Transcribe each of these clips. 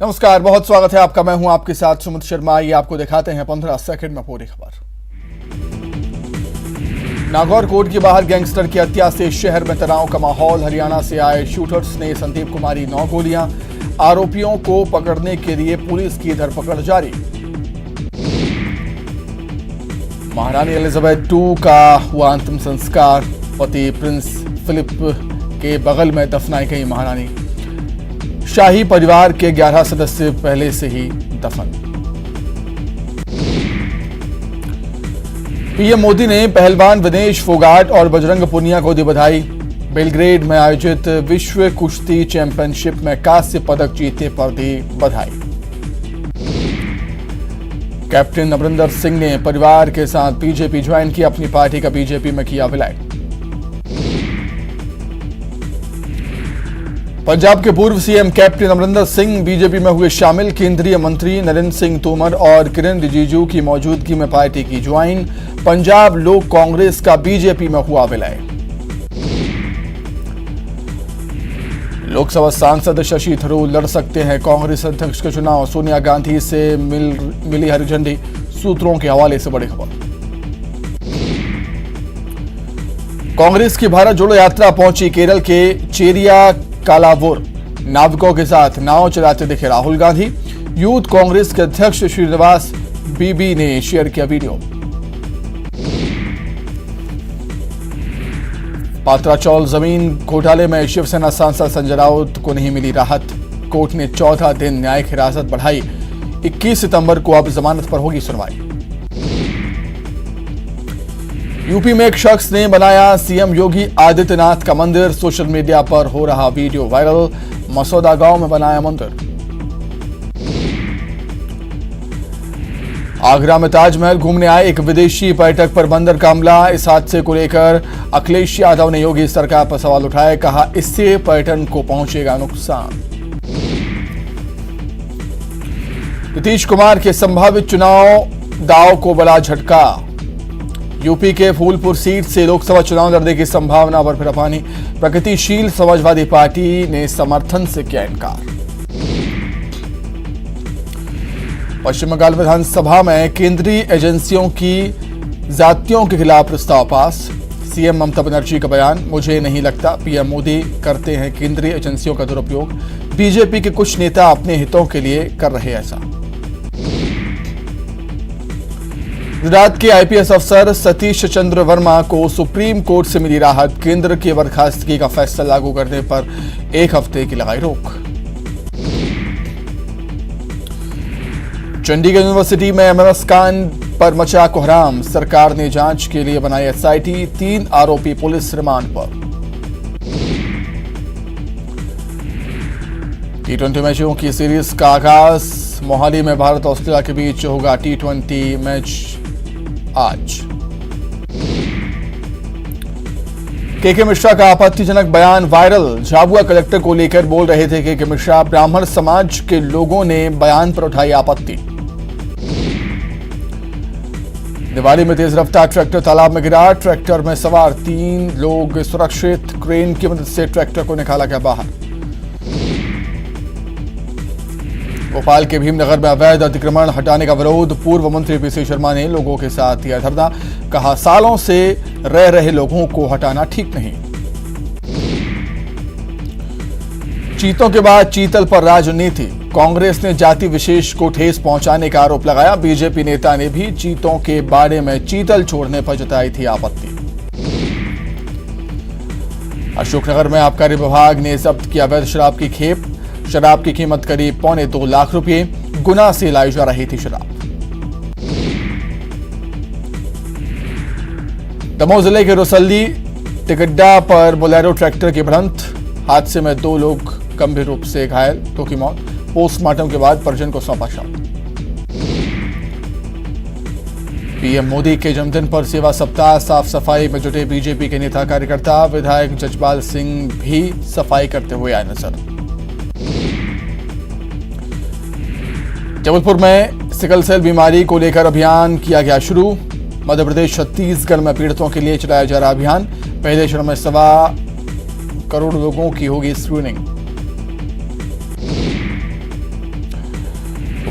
नमस्कार, बहुत स्वागत है आपका। मैं हूं आपके साथ सुमित शर्मा। ये आपको दिखाते हैं 15 सेकंड में पूरी खबर। नागौर कोर्ट के बाहर गैंगस्टर की हत्या से शहर में तनाव का माहौल। हरियाणा से आए शूटर्स ने संदीप को मारी 9 गोलियां। आरोपियों को पकड़ने के लिए पुलिस की धरपकड़ जारी। महारानी एलिजाबेथ II का हुआ अंतिम संस्कार। पति प्रिंस फिलिप के बगल में दफनाई गई महारानी। शाही परिवार के 11 सदस्य पहले से ही दफन। पीएम मोदी ने पहलवान विनेश फोगाट और बजरंग पुनिया को दी बधाई। बेलग्रेड में आयोजित विश्व कुश्ती चैंपियनशिप में कांस्य पदक जीतने पर दी बधाई। कैप्टन अमरिंदर सिंह ने परिवार के साथ बीजेपी ज्वाइन किया। अपनी पार्टी का बीजेपी में किया विलय। पंजाब के पूर्व CM captain Amarinder Singh BJP में हुए शामिल। केंद्रीय मंत्री नरेंद्र सिंह तोमर और किरण रिजिजू की मौजूदगी में पार्टी की ज्वाइन। पंजाब लोक कांग्रेस का बीजेपी में हुआ विलय। लोकसभा सांसद शशि थरूर लड़ सकते हैं कांग्रेस अध्यक्ष का चुनाव। सोनिया गांधी से मिली हरी झंडी। सूत्रों के हवाले से बड़ी खबर। कांग्रेस की भारत जोड़ो यात्रा पहुंची केरल के चेरिया कालावुर। नाविकों के साथ नाव चलाते दिखे राहुल गांधी। यूथ कांग्रेस के अध्यक्ष श्रीनिवास बीबी ने शेयर किया वीडियो। पात्राचौल जमीन घोटाले में शिवसेना सांसद संजय राउत को नहीं मिली राहत। कोर्ट ने 14 दिन न्यायिक हिरासत बढ़ाई। 21 सितंबर को अब जमानत पर होगी सुनवाई। यूपी में एक शख्स ने बनाया सीएम योगी आदित्यनाथ का मंदिर। सोशल मीडिया पर हो रहा वीडियो वायरल। मसौदा गांव में बनाया मंदिर। आगरा में ताजमहल घूमने आए एक विदेशी पर्यटक पर बंदर का हमला। इस हादसे को लेकर अखिलेश यादव ने योगी सरकार पर सवाल उठाए। कहा, इससे पर्यटन को पहुंचेगा नुकसान। नीतीश कुमार के संभावित चुनाव दांव को बड़ा झटका। यूपी के फूलपुर सीट से लोकसभा चुनाव लड़ने की संभावना पर फिर पानी। प्रगतिशील समाजवादी पार्टी ने समर्थन से किया इनकार। पश्चिम बंगाल विधानसभा में केंद्रीय एजेंसियों की जातियों के खिलाफ प्रस्ताव पास। सीएम ममता बनर्जी का बयान, मुझे नहीं लगता पीएम मोदी करते हैं केंद्रीय एजेंसियों का दुरुपयोग। बीजेपी के कुछ नेता अपने हितों के लिए कर रहे ऐसा। गुजरात के आईपीएस अफसर सतीश चंद्र वर्मा को सुप्रीम कोर्ट से मिली राहत। केंद्र की बर्खास्तगी का फैसला लागू करने पर 1 हफ्ते की लगाई रोक। चंडीगढ़ यूनिवर्सिटी में एमएमएस कांड पर मचा कोहराम। सरकार ने जांच के लिए बनाई एसआईटी। 3 आरोपी पुलिस रिमांड पर। T20 मैचों की सीरीज का आगाज। मोहाली में भारत ऑस्ट्रेलिया के बीच होगा T20 मैच आज। केके मिश्रा का आपत्तिजनक बयान वायरल। झाबुआ कलेक्टर को लेकर बोल रहे थे केके मिश्रा। ब्राह्मण समाज के लोगों ने बयान पर उठाई आपत्ति। दिवाली में तेज रफ्तार ट्रैक्टर तालाब में गिरा। ट्रैक्टर में सवार 3 लोग सुरक्षित। क्रेन की मदद से ट्रैक्टर को निकाला गया बाहर। भोपाल के भीमनगर में अवैध अतिक्रमण हटाने का विरोध। पूर्व मंत्री पीसी शर्मा ने लोगों के साथ किया धरना। कहा, सालों से रह रहे लोगों को हटाना ठीक नहीं। चीतों के बाद चीतल पर राजनीति। कांग्रेस ने जाति विशेष को ठेस पहुंचाने का आरोप लगाया। बीजेपी नेता ने भी चीतों के बारे में चीतल छोड़ने पर जताई थी आपत्ति। अशोकनगर में आबकारी विभाग ने जब्त किया अवैध शराब की खेप। शराब की कीमत करीब 2.25 लाख रुपए। गुना से लाई जा रही थी शराब। दमोह जिले के रोसल्ली टिकड्डा पर बोलेरो ट्रैक्टर की भिड़ंत। हादसे में 2 लोग गंभीर रूप से घायल, 2 की मौत। पोस्टमार्टम के बाद परिजन को सौंपा शव। पीएम मोदी के जन्मदिन पर सेवा सप्ताह। साफ सफाई में जुटे बीजेपी के नेता कार्यकर्ता। विधायक जजपाल सिंह भी सफाई करते हुए आए नजर। जबलपुर में सिकल सेल बीमारी को लेकर अभियान किया गया शुरू। मध्य प्रदेश छत्तीसगढ़ में पीड़ितों के लिए चलाया जा रहा अभियान। पहले चरण में 1.25 करोड़ लोगों की होगी स्क्रीनिंग।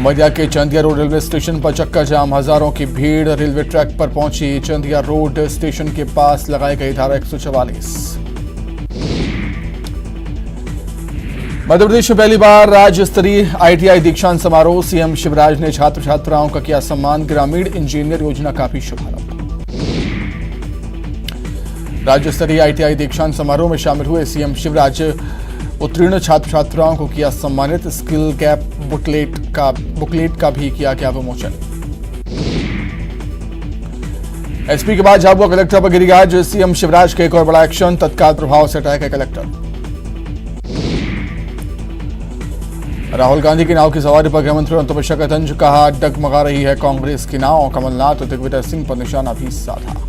उमरिया के चंदिया रोड रेलवे स्टेशन पर चक्का जाम, हजारों की भीड़ रेलवे ट्रैक पर पहुंची। चंदिया रोड स्टेशन के पास लगाई गई धारा 144। मध्य प्रदेश में पहली बार राज्य स्तरीय ITI दीक्षांत समारोह, सीएम शिवराज ने छात्र छात्राओं का किया सम्मान। ग्रामीण इंजीनियर योजना का भी शुभारंभ। राज्य स्तरीय ITI दीक्षांत समारोह में शामिल हुए सीएम शिवराज। उत्तीर्ण छात्र छात्राओं को किया सम्मानित। स्किल गैप बुकलेट का भी किया गया विमोचन। एसपी के बाद झाबुआ कलेक्टर पर गिरी गाज, सीएम शिवराज के एक और बड़ा एक्शन, तत्काल प्रभाव से हटाया गया कलेक्टर। राहुल गांधी की नाव की सवारी पर गृहमंत्री तपस्या का तंज, कहा डगमगा रही है कांग्रेस की नाव। कमलनाथ और दिग्विजय सिंह पर निशाना भी साधा।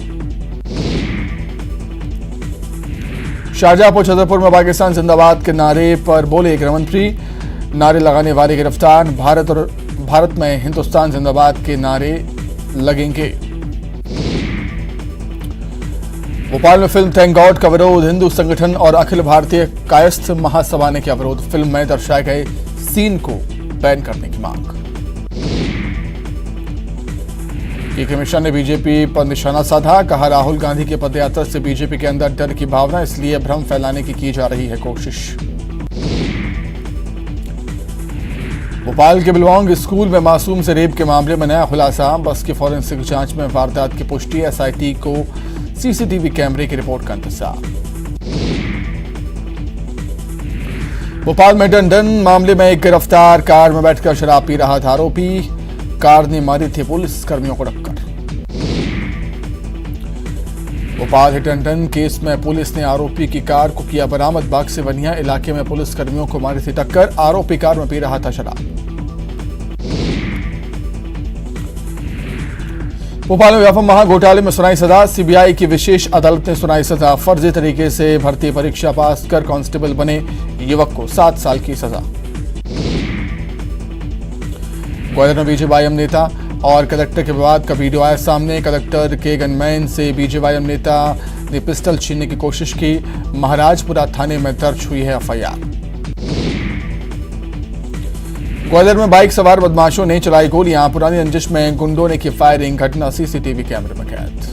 शाहजहांपुर छतरपुर में पाकिस्तान जिंदाबाद के नारे पर बोले गृहमंत्री, नारे लगाने वाले गिरफ्तार। भारत में हिंदुस्तान जिंदाबाद के नारे लगेंगे। भोपाल में फिल्म थैंक गॉड का विरोध, हिंदू संगठन और अखिल भारतीय कायस्थ महासभा ने किया विरोध। फिल्म में दर्शाए गए सीन को बैन करने की मांग। कमीशन ने बीजेपी पर निशाना साधा, कहा राहुल गांधी के पदयात्रा से बीजेपी के अंदर डर की भावना, इसलिए भ्रम फैलाने की जा रही है कोशिश। भोपाल के बिलवांग स्कूल में मासूम से रेप के मामले में नया खुलासा, बस की फॉरेंसिक जांच में वारदात की पुष्टि। SIT को CCTV कैमरे की रिपोर्ट का इंतजार। भोपाल में डंडन मामले में एक गिरफ्तार, कार में बैठकर शराब पी रहा था आरोपी। कार ने मारी थी पुलिस कर्मियों को टक्कर। Bhopal hit and run case में पुलिस ने आरोपी की कार को किया बरामद। बाग से बनिया इलाके में पुलिस कर्मियों को मारी थी टक्कर, आरोपी कार में पी रहा था शराब। भोपाल में व्यापम महाघोटाले में सुनाई सजा, CBI की विशेष अदालत ने सुनाई सजा। फर्जी तरीके से भर्ती परीक्षा पास कर कांस्टेबल बने युवक को 7 साल की सजा। ग्वालियर में BJYM नेता और कलेक्टर के विवाद का वीडियो आया सामने। कलेक्टर के गनमैन से BJYM नेता ने पिस्टल छीनने की कोशिश की। महाराजपुरा थाने में दर्ज हुई है FIR। ग्वालियर में बाइक सवार बदमाशों ने चलाई गोलियां, पुरानी रंजिश में गुंडों ने की फायरिंग। घटना CCTV कैमरे में कैद।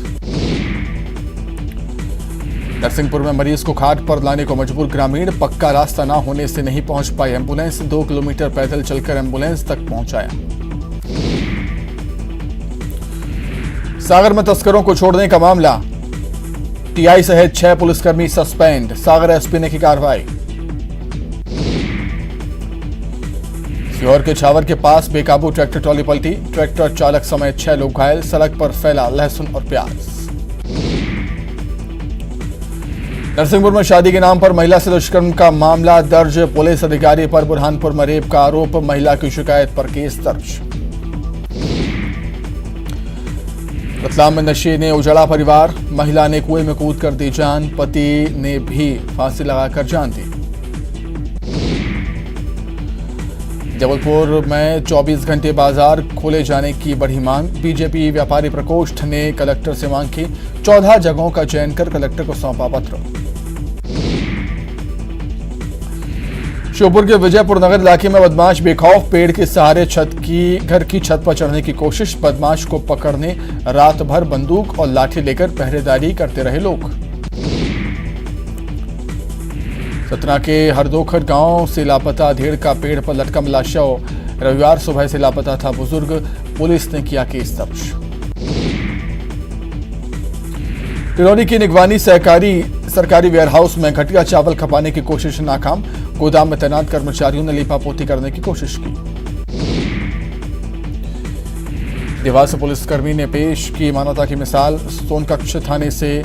नरसिंहपुर में मरीज को खाट पर लाने को मजबूर ग्रामीण, पक्का रास्ता न होने से नहीं पहुंच पाई एम्बुलेंस। 2 किलोमीटर पैदल चलकर एम्बुलेंस तक पहुंचाया। सागर में तस्करों को छोड़ने का मामला, TI सहित 6 पुलिसकर्मी सस्पेंड। सागर SP ने की कार्रवाई। सीहोर के छावर के पास बेकाबू ट्रैक्टर ट्रॉली पलटी, ट्रैक्टर चालक समेत 6 लोग घायल। सड़क पर फैला लहसुन और प्याज। नरसिंहपुर में शादी के नाम पर महिला से दुष्कर्म का मामला दर्ज, पुलिस अधिकारी पर बुरहानपुर में रेप का आरोप, महिला की शिकायत पर केस दर्ज। रतलाम में नशे ने उजाड़ा परिवार, महिला ने कुएं में कूद कर दी जान, पति ने भी फांसी लगाकर जान दी। जबलपुर में 24 घंटे बाजार खोले जाने की बढ़ी मांग, बीजेपी व्यापारी प्रकोष्ठ ने कलेक्टर से मांग की। 14 जगहों का चयन कर कलेक्टर को सौंपा पत्र। श्योपुर के विजयपुर नगर इलाके में बदमाश बेखौफ, पेड़ के सहारे घर की छत पर चढ़ने की कोशिश। बदमाश को पकड़ने रात भर बंदूक और लाठी लेकर पहरेदारी करते रहे लोग। सतना के हरदोखर गांव से लापता धेड़ का पेड़ पर लटका मिला शव, रविवार सुबह से लापता था बुजुर्ग, पुलिस ने किया केस दर्ज। टिरौनी की निगवानी सरकारी वेयरहाउस में घटिया चावल खपाने की कोशिश नाकाम, गोदाम में तैनात कर्मचारियों ने लीपापोती करने की कोशिश की। देवास पुलिसकर्मी ने पेश की मानवता की मिसाल, सोनकक्ष थाने से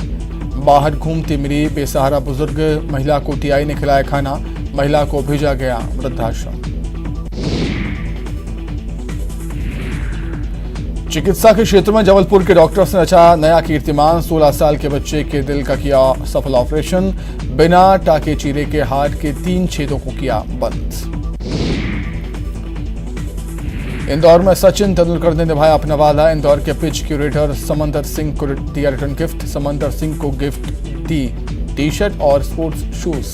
बाहर घूमती मिली बेसहारा बुजुर्ग, महिला को TI ने खिलाया खाना, महिला को भेजा गया वृद्धाश्रम। चिकित्सा के क्षेत्र में जबलपुर के डॉक्टर्स ने रचा नया कीर्तिमान, 16 साल के बच्चे के दिल का किया सफल ऑपरेशन, बिना टाके चीरे के हार्ट के 3 छेदों को किया बंद। इंदौर में सचिन तेंदुलकर ने निभाया अपना वादा, इंदौर के पिच क्यूरेटर समंदर सिंह को दिया रिटर्न गिफ्ट, समंदर सिंह को गिफ्ट दी टी-शर्ट और स्पोर्ट्स शूज।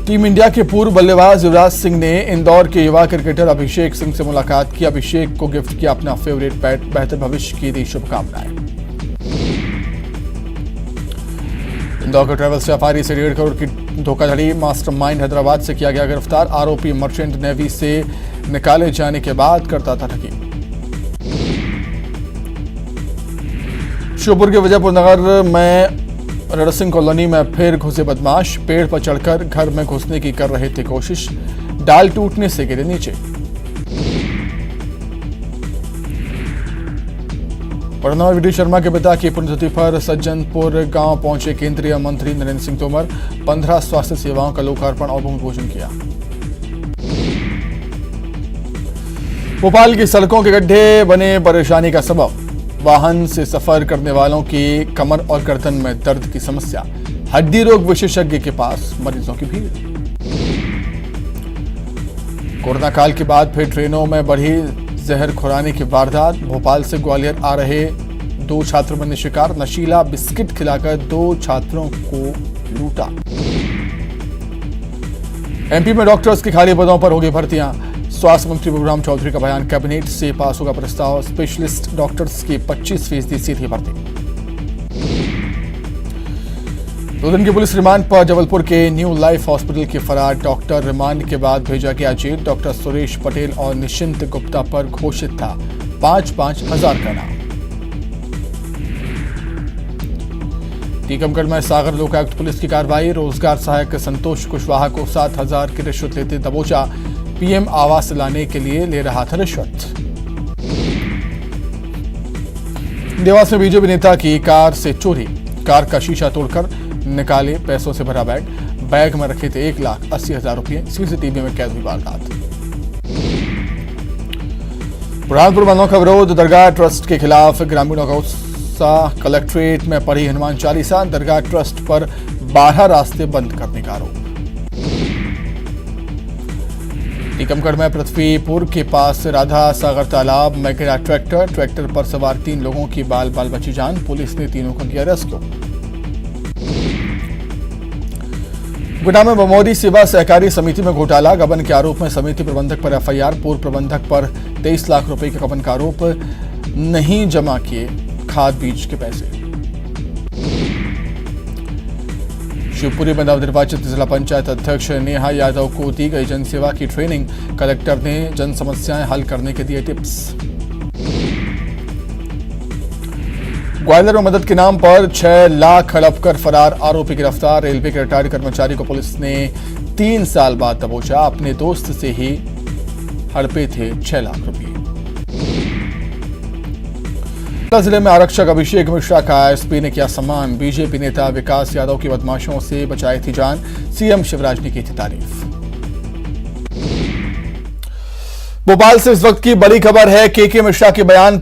टीम इंडिया के पूर्व बल्लेबाज युवराज सिंह ने इंदौर के युवा क्रिकेटर अभिषेक सिंह से मुलाकात की। अभिषेक को गिफ्ट किया अपना फेवरेट बैट, बेहतर भविष्य की दी शुभकामनाएं। इंदौर के ट्रैवल सफारी से 1.5 करोड़ की धोखाधड़ी, मास्टरमाइंड हैदराबाद से किया गया गिरफ्तार। आरोपी मर्चेंट नेवी से निकाले जाने के बाद करता था ठगी। श्योपुर के विजयपुर नगर में रणसिंह कॉलोनी में फिर घुसे बदमाश, पेड़ पर चढ़कर घर में घुसने की कर रहे थे कोशिश, डाल टूटने से गिरे नीचे। प्रणव वी डी शर्मा के पिता की पुण्यतिथि पर सज्जनपुर गांव पहुंचे केंद्रीय मंत्री नरेंद्र सिंह तोमर। 15 स्वास्थ्य सेवाओं का लोकार्पण और भूमि पूजन किया। भोपाल की सड़कों के गड्ढे बने परेशानी का सबब, वाहन से सफर करने वालों की कमर और गर्दन में दर्द की समस्या। हड्डी रोग विशेषज्ञ के पास मरीजों की भीड़। कोरोना काल के बाद फिर ट्रेनों में बढ़ी जहर खुराने की वारदात। भोपाल से ग्वालियर आ रहे 2 छात्र बने शिकार, नशीला बिस्किट खिलाकर 2 छात्रों को लूटा। एमपी में डॉक्टर्स की खाली पदों पर होगी भर्तियां। स्वास्थ्य मंत्री प्रभुराम चौधरी का बयान, कैबिनेट से पास होगा प्रस्ताव। स्पेशलिस्ट डॉक्टर्स की 25% सीधी भर्ती। 2 दिन की पुलिस रिमांड पर जबलपुर के न्यू लाइफ हॉस्पिटल के फरार डॉक्टर रिमांड के बाद भेजा गया जेल। डॉक्टर सुरेश पटेल और निश्चिंत गुप्ता पर घोषित था 5-5 हजार का नाम। टीकमगढ़ में सागर लोकायुक्त पुलिस की कार्रवाई, रोजगार सहायक संतोष कुशवाहा को 7,000 की रिश्वत लेते दबोचा। पीएम आवास लाने के लिए ले रहा था रिश्वत। देवास में बीजेपी नेता की कार से चोरी, कार का शीशा तोड़कर निकाले पैसों से भरा बैग, बैग में रखे थे 1,80,000 रुपये। सीसीटीवी में कैद हुई वारदात। बुरहानपुर वालों का विरोध, दरगाह ट्रस्ट के खिलाफ ग्रामीणों का उत्साह। कलेक्ट्रेट में पढ़ी हनुमान चालीसा, दरगाह ट्रस्ट पर 12 रास्ते बंद करने का आरोप। टीकमगढ़ में पृथ्वीपुर के पास राधा सागर तालाब में गिरा ट्रैक्टर पर सवार 3 लोगों की बाल बची जान। पुलिस ने तीनों को किया रेस्क्यू। गुना में बमौरी सेवा सहकारी समिति में घोटाला, गबन के आरोप में समिति प्रबंधक पर एफआईआर। पूर्व प्रबंधक पर 23 लाख रुपए के गबन का आरोप, नहीं जमा किए खाद बीज के पैसे। शिवपुरी में नवनिर्वाचित जिला पंचायत अध्यक्ष नेहा यादव को दी गई जनसेवा की ट्रेनिंग, कलेक्टर ने जन समस्याएं हल करने के दिए टिप्स। ग्वालियर में मदद के नाम पर 6 लाख हड़प कर फरार आरोपी गिरफ्तार। रेलवे के रिटायर्ड कर्मचारी को पुलिस ने 3 साल बाद दबोचा। अपने दोस्त से ही हड़पे थे 6 लाख रुपये। जिले में आरक्षक अभिषेक मिश्रा का एसपी ने किया सम्मान। बीजेपी नेता विकास यादव की बदमाशों से बचाई थी जान, सीएम शिवराज ने की थी तारीफ। भोपाल से इस वक्त की बड़ी खबर है, के मिश्रा के बयान